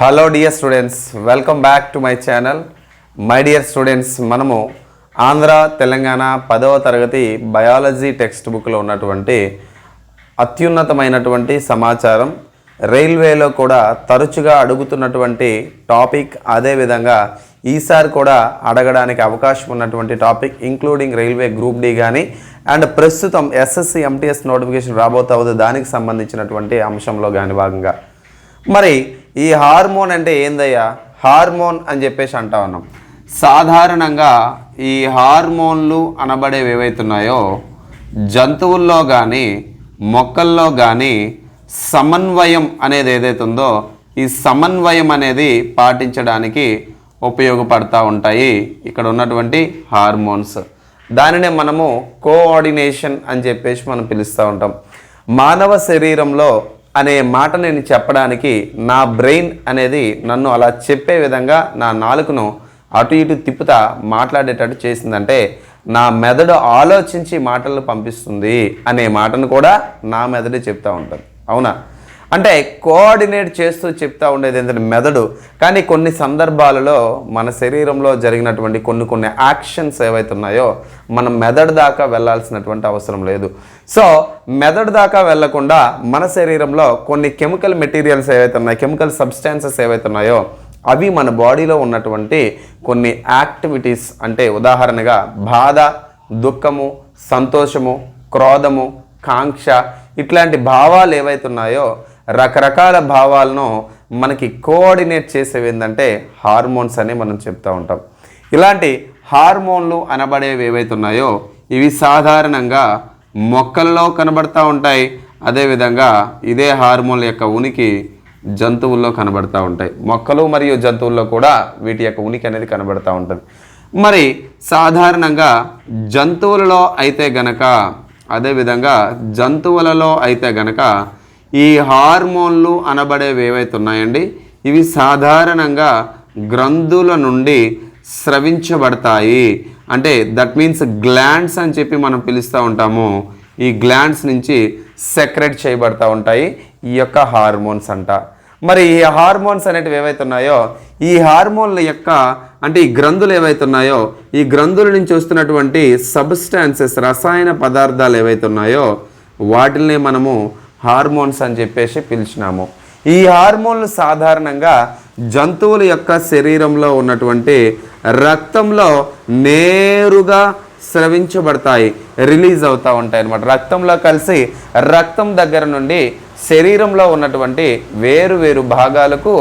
Hello dear students, welcome back to my channel. My dear students, మనము ఆంధ్ర తెలంగాణ 10వ తరగతి biology text బుక్లో ఉన్నటువంటి అత్యున్నతమైనటువంటి సమాచారం, రైల్వేలో కూడా తరచుగా అడుగుతున్నటువంటి టాపిక్, అదేవిధంగా ఈసారి కూడా అడగడానికి అవకాశం ఉన్నటువంటి topic, including railway group D కానీ అండ్ ప్రస్తుతం ఎస్ఎస్సి ఎంటీఎస్ నోటిఫికేషన్ రాబోతుంది, దానికి సంబంధించినటువంటి అంశంలో కానీ భాగంగా మరి ఈ హార్మోన్ అంటే ఏందయ్యా, హార్మోన్ అని చెప్పేసి అంటా ఉన్నాం. సాధారణంగా ఈ హార్మోన్లు అనబడేవి ఏవైతున్నాయో జంతువుల్లో కానీ మొక్కల్లో కానీ సమన్వయం అనేది ఏదైతుందో ఈ సమన్వయం అనేది పాటించడానికి ఉపయోగపడతా ఉంటాయి ఇక్కడ ఉన్నటువంటి హార్మోన్స్. దానినే మనము కోఆర్డినేషన్ అని చెప్పేసి మనం పిలుస్తూ ఉంటాం. మానవ శరీరంలో అనే మాట నేను చెప్పడానికి నా బ్రెయిన్ అనేది నన్ను అలా చెప్పే విధంగా నా నాలుకను అటు ఇటు తిప్పుతా మాట్లాడేటట్టు చేసిందంటే నా మెదడు ఆలోచించి మాటలు పంపిస్తుంది అనే మాటను కూడా నా మెదడు చెప్తూ ఉంటుంది. అవునా? అంటే కోఆర్డినేట్ చేస్తూ చెప్తూ ఉండేది ఏంటంటే మెదడు. కానీ కొన్ని సందర్భాలలో మన శరీరంలో జరిగినటువంటి కొన్ని యాక్షన్స్ ఏవైతున్నాయో మనం మెదడు దాకా వెళ్ళాల్సినటువంటి అవసరం లేదు. సో మెదడు దాకా వెళ్లకుండా మన శరీరంలో కొన్ని కెమికల్ మెటీరియల్స్ ఏవైతున్నాయో, కెమికల్ సబ్స్టాన్సెస్ ఏవైతున్నాయో అవి మన బాడీలో ఉన్నటువంటి కొన్ని యాక్టివిటీస్, అంటే ఉదాహరణగా బాధ, దుఃఖము, సంతోషము, క్రోధము, కాంక్ష, ఇట్లాంటి భావాలు ఏవైతున్నాయో రకరకాల భావాలను మనకి కోఆర్డినేట్ చేసేవి ఏంటంటే హార్మోన్స్ అని మనం చెప్తూ ఉంటాం. ఇలాంటి హార్మోన్లు అనబడేవి ఏవైతున్నాయో ఇవి సాధారణంగా మొక్కల్లో కనబడతా ఉంటాయి. అదేవిధంగా ఇదే హార్మోన్ల యొక్క ఉనికి జంతువుల్లో కనబడతా ఉంటాయి. మొక్కలు మరియు జంతువుల్లో కూడా వీటి యొక్క ఉనికి అనేది కనబడతా ఉంటుంది. మరి సాధారణంగా జంతువులలో అయితే గనక, అదేవిధంగా జంతువులలో అయితే గనక ఈ హార్మోన్లు అనబడేవి ఏవైతున్నాయండి ఇవి సాధారణంగా గ్రంథుల నుండి స్రవించబడతాయి. అంటే దట్ మీన్స్ గ్లాండ్స్ అని చెప్పి మనం పిలుస్తూ ఉంటాము. ఈ గ్లాండ్స్ నుంచి సెక్రెట్ చేయబడతా ఉంటాయి ఈ యొక్క హార్మోన్స్ అంట. మరి ఈ హార్మోన్స్ అనేటివి ఏవైతున్నాయో ఈ హార్మోన్ల యొక్క అంటే ఈ గ్రంథులు ఏవైతున్నాయో ఈ గ్రంథుల నుంచి వస్తున్నటువంటి సబ్స్టాన్సెస్, రసాయన పదార్థాలు ఏవైతున్నాయో వాటిని మనము హార్మోన్స్ అని చెప్పేసి పిలిచినాము. ఈ హార్మోన్లు సాధారణంగా జంతువుల యొక్క శరీరంలో ఉన్నటువంటి రక్తంలో నేరుగా స్రవించబడతాయి, రిలీజ్ అవుతూ ఉంటాయి అన్నమాట. రక్తంలో కలిసి రక్తం దగ్గర నుండి శరీరంలో ఉన్నటువంటి వేరు భాగాలకు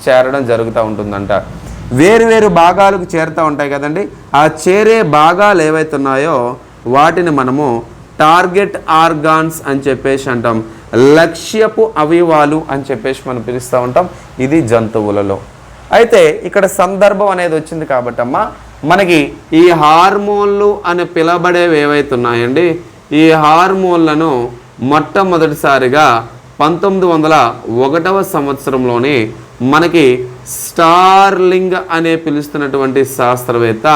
చేరడం జరుగుతూ ఉంటుందంట. వేరు భాగాలకు చేరుతూ ఉంటాయి కదండి. ఆ చేరే భాగాలు ఏవైతున్నాయో వాటిని మనము టార్గెట్ ఆర్గాన్స్ అని చెప్పేసి అంటాం, లక్ష్యపు అవయవాలు అని చెప్పేసి మనం పిలుస్తూ ఉంటాం. ఇది జంతువులలో. అయితే ఇక్కడ సందర్భం అనేది వచ్చింది కాబట్టి అమ్మా మనకి ఈ హార్మోన్లు అని పిలబడేవి ఏవైతున్నాయండి ఈ హార్మోన్లను మొట్టమొదటిసారిగా 1901వ సంవత్సరంలోని మనకి స్టార్లింగ్ అనే పిలుస్తున్నటువంటి శాస్త్రవేత్త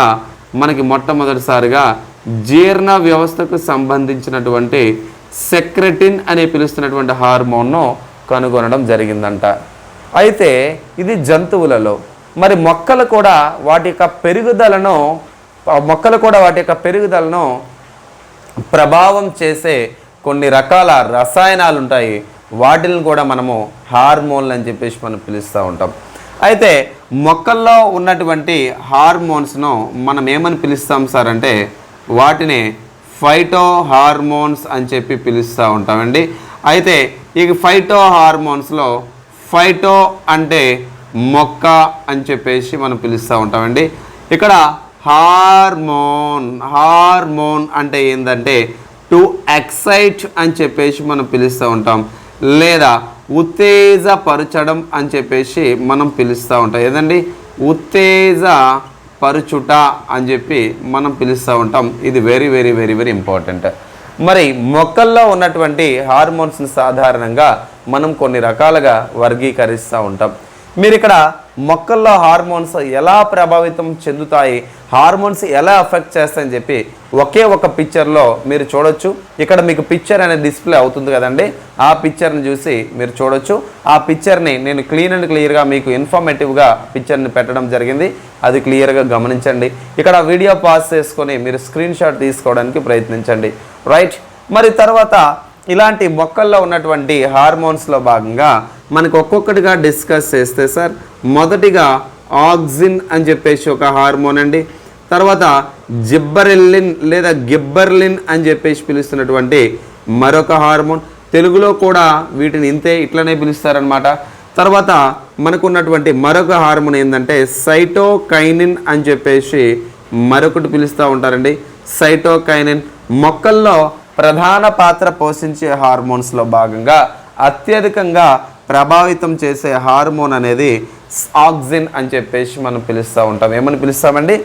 మనకి మొట్టమొదటిసారిగా జీర్ణ వ్యవస్థకు సంబంధించినటువంటి సెక్రెటిన్ అనే పిలుస్తున్నటువంటి హార్మోన్ను కనుగొనడం జరిగిందంట. అయితే ఇది జంతువులలో. మరి మొక్కలు కూడా వాటి యొక్క పెరుగుదలను ప్రభావం చేసే కొన్ని రకాల రసాయనాలు ఉంటాయి. వాటిని కూడా మనము హార్మోన్లు అని చెప్పేసి మనం పిలుస్తూ ఉంటాం. అయితే మొక్కల్లో ఉన్నటువంటి హార్మోన్స్ను మనం ఏమని పిలుస్తాం సార్ అంటే వాటిని ఫైటో హార్మోన్స్ అని చెప్పి పిలుస్తూ ఉంటామండి. అయితే ఈ ఫైటో హార్మోన్స్లో ఫైటో అంటే మొక్క అని చెప్పేసి మనం పిలుస్తూ ఉంటామండి. ఇక్కడ హార్మోన్ అంటే ఏంటంటే టు ఎక్సైట్ అని చెప్పేసి మనం పిలుస్తూ ఉంటాం, లేదా ఉత్తేజపరచడం అని చెప్పేసి మనం పిలుస్తూ ఉంటాం. ఏదండి ఉత్తేజపరచుట అని చెప్పి మనం పిలుస్తూ ఉంటాం. ఇది వెరీ ఇంపార్టెంట్. మరి మొక్కల్లో ఉన్నటువంటి హార్మోన్స్ని సాధారణంగా మనం కొన్ని రకాలుగా వర్గీకరిస్తూ ఉంటాం. మీరు ఇక్కడ మొక్కల్లో హార్మోన్స్ ఎలా ప్రభావితం చెందుతాయి, హార్మోన్స్ ఎలా ఎఫెక్ట్ చేస్తాయని చెప్పి ఒకే ఒక పిక్చర్లో మీరు చూడొచ్చు. ఇక్కడ మీకు పిక్చర్ అనేది డిస్ప్లే అవుతుంది కదండి, ఆ పిక్చర్ని చూసి మీరు చూడొచ్చు. ఆ పిక్చర్ని నేను క్లీన్ అండ్ క్లియర్గా మీకు ఇన్ఫర్మేటివ్గా పిక్చర్ని పెట్టడం జరిగింది, అది క్లియర్గా గమనించండి. ఇక్కడ వీడియో పాస్ చేసుకొని మీరు స్క్రీన్ షాట్ తీసుకోవడానికి ప్రయత్నించండి. రైట్, మరి తర్వాత ఇలాంటి మొక్కల్లో ఉన్నటువంటి హార్మోన్స్లో భాగంగా మనకు ఒక్కొక్కటిగా డిస్కస్ చేస్తే సార్, మొదటిగా ఆక్సిన్ అని చెప్పేసి ఒక హార్మోన్ అండి. తర్వాత జిబ్బరెల్లిన్ లేదా గిబ్బర్లిన్ అని చెప్పేసి పిలుస్తున్నటువంటి మరొక హార్మోన్. తెలుగులో కూడా వీటిని ఇట్లనే పిలుస్తారనమాట. తర్వాత మనకున్నటువంటి మరొక హార్మోన్ ఏంటంటే సైటోకైనిన్ అని చెప్పేసి మరొకటి పిలుస్తూ ఉంటారండి. సైటోకైనిన్ మొక్కల్లో ప్రధాన పాత్ర పోషించే హార్మోన్స్లో భాగంగా అత్యధికంగా ప్రభావితం చేసే హార్మోన్ అనేది ఆక్సిన్ అని చెప్పేసి మనం పిలుస్తూ ఉంటాం. ఏమని పిలుస్తామండి?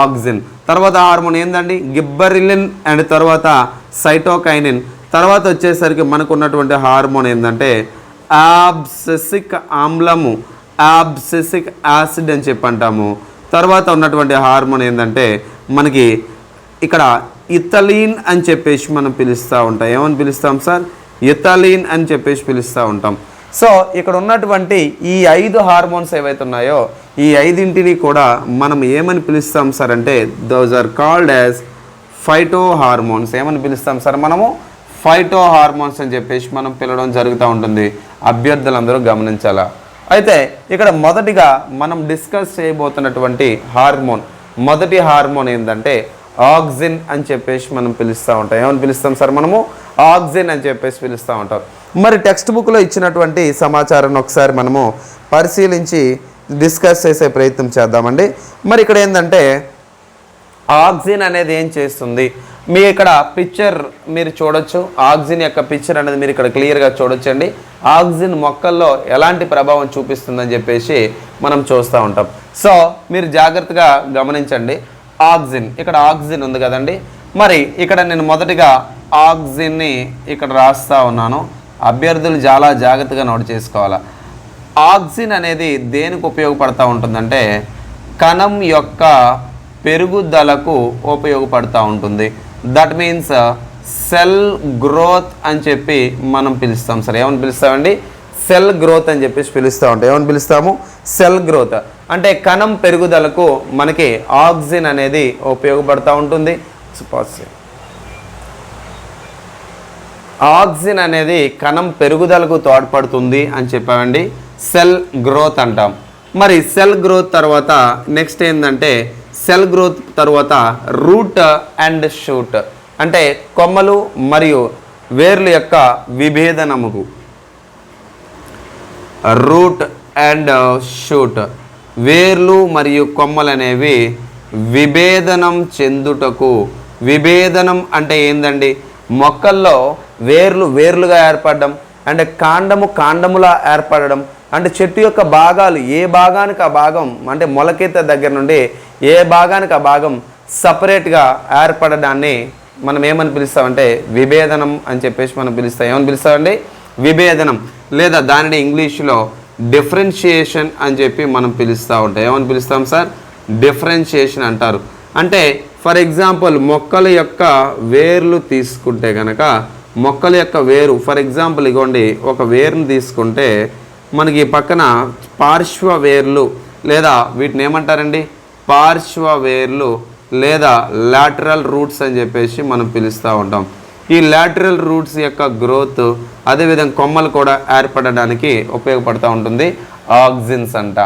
ఆక్సిన్. తర్వాత హార్మోన్ ఏందండి? గిబ్బరిలిన్ అండ్ తర్వాత సైటోకైనిన్. తర్వాత వచ్చేసరికి మనకు ఉన్నటువంటి హార్మోన్ ఏంటంటే యాబ్సిసిక్ ఆమ్లము, యాబ్సిసిక్ యాసిడ్ అని చెప్పి అంటాము. తర్వాత ఉన్నటువంటి హార్మోన్ ఏంటంటే మనకి ఇక్కడ ఇథలీన్ అని చెప్పేసి మనం పిలుస్తూ ఉంటాం. ఏమని పిలుస్తాం సార్? ఇథలీన్ అని చెప్పేసి పిలుస్తూ ఉంటాం. సో ఇక్కడ ఉన్నటువంటి ఈ 5 హార్మోన్స్ ఏవైతే ఉన్నాయో ఈ 5ంటిని కూడా మనం ఏమని పిలుస్తాం సార్ అంటే those are called as phyto hormones. ఏమని పిలుస్తాం సార్ మనము? ఫైటో హార్మోన్స్ అని చెప్పేసి మనం పిలవడం జరుగుతూ ఉంటుంది. అభ్యర్థులందరూ గమనించాలా. అయితే ఇక్కడ మొదటిగా మనం డిస్కస్ చేయబోతున్నటువంటి హార్మోన్, మొదటి హార్మోన్ ఏంటంటే ఆక్సిన్ అని చెప్పేసి మనం పిలుస్తూ ఉంటాం. ఏమని పిలుస్తాం సార్ మనము? ఆక్సిన్ అని చెప్పేసి పిలుస్తూ ఉంటాం. మరి టెక్స్ట్ బుక్లో ఇచ్చినటువంటి సమాచారాన్ని ఒకసారి మనము పరిశీలించి డిస్కస్ చేసే ప్రయత్నం చేద్దామండి. మరి ఇక్కడ ఏంటంటే ఆక్సిన్ అనేది ఏం చేస్తుంది? మీ ఇక్కడ పిక్చర్ మీరు చూడొచ్చు. ఆక్సిన్ యొక్క పిక్చర్ అనేది మీరు ఇక్కడ క్లియర్గా చూడొచ్చండి. ఆక్సిన్ మొక్కల్లో ఎలాంటి ప్రభావం చూపిస్తుందని చెప్పేసి మనం చూస్తూ ఉంటాం. సో మీరు జాగ్రత్తగా గమనించండి. ఆక్సిన్, ఇక్కడ ఆక్సిన్ ఉంది కదండి. మరి ఇక్కడ నేను మొదటిగా ఆక్సిన్ని ఇక్కడ రాస్తా ఉన్నాను. అభ్యర్థులు చాలా జాగ్రత్తగా నోట్ చేసుకోవాలి. ఆక్సిన్ అనేది దేనికి ఉపయోగపడుతూ ఉంటుందంటే కణం యొక్క పెరుగుదలకు ఉపయోగపడుతూ ఉంటుంది. దట్ మీన్స్ సెల్ గ్రోత్ అని చెప్పి మనం పిలుస్తాం సార్. ఏమని పిలుస్తామండి? సెల్ గ్రోత్ అని చెప్పేసి పిలుస్తూ ఉంటాం. ఏమని పిలుస్తాము? సెల్ గ్రోత్ అంటే కణం పెరుగుదలకు మనకి ఆక్సిన్ అనేది ఉపయోగపడుతూ ఉంటుంది. ఆక్సిన్ అనేది కణం పెరుగుదలకు తోడ్పడుతుంది అని చెప్పామండి. సెల్ గ్రోత్ అంటాం. మరి సెల్ గ్రోత్ తర్వాత నెక్స్ట్ ఏంటంటే సెల్ గ్రోత్ తర్వాత రూట్ అండ్ షూట్ అంటే కొమ్మలు మరియు వేర్ల యొక్క విభేదనముకు, రూట్ అండ్ షూట్ వేర్లు మరియు కొమ్మలు అనేవి విభేదనం చెందుటకు. విభేదనం అంటే ఏందండి? మొక్కల్లో వేర్లుగా ఏర్పడడం అంటే కాండములా ఏర్పడడం అంటే చెట్టు యొక్క భాగాలు ఏ భాగానికి ఆ భాగం అంటే మొలకెత్తే దగ్గర నుండి ఏ భాగానికి ఆ భాగం సపరేట్గా ఏర్పడడాన్ని మనం ఏమని పిలుస్తామంటే విభేదనం అని చెప్పేసి మనం పిలుస్తాం. ఏమని పిలుస్తామండి? విభేదనం. లేదా దానిని ఇంగ్లీష్లో డిఫరెన్షియేషన్ అని చెప్పి మనం పిలుస్తూ ఉంటాం. ఏమని పిలుస్తాం సార్? డిఫరెన్షియేషన్ అంటారు. అంటే ఫర్ ఎగ్జాంపుల్ మొక్కల యొక్క వేర్లు తీసుకుంటే కనుక మొక్కల యొక్క వేరు ఫర్ ఎగ్జాంపుల్ ఇగోండి, ఒక వేరుని తీసుకుంటే మనకి పక్కన పార్శ్వ వేర్లు లేదా వీటిని ఏమంటారండి? పార్శ్వ వేర్లు లేదా లాటరల్ రూట్స్ అని చెప్పేసి మనం పిలుస్తూ ఉంటాం. ఈ లాటరల్ రూట్స్ యొక్క గ్రోత్ అదేవిధంగా కొమ్మలు కూడా ఏర్పడడానికి ఉపయోగపడుతూ ఉంటుంది ఆక్సిన్స్ అంట.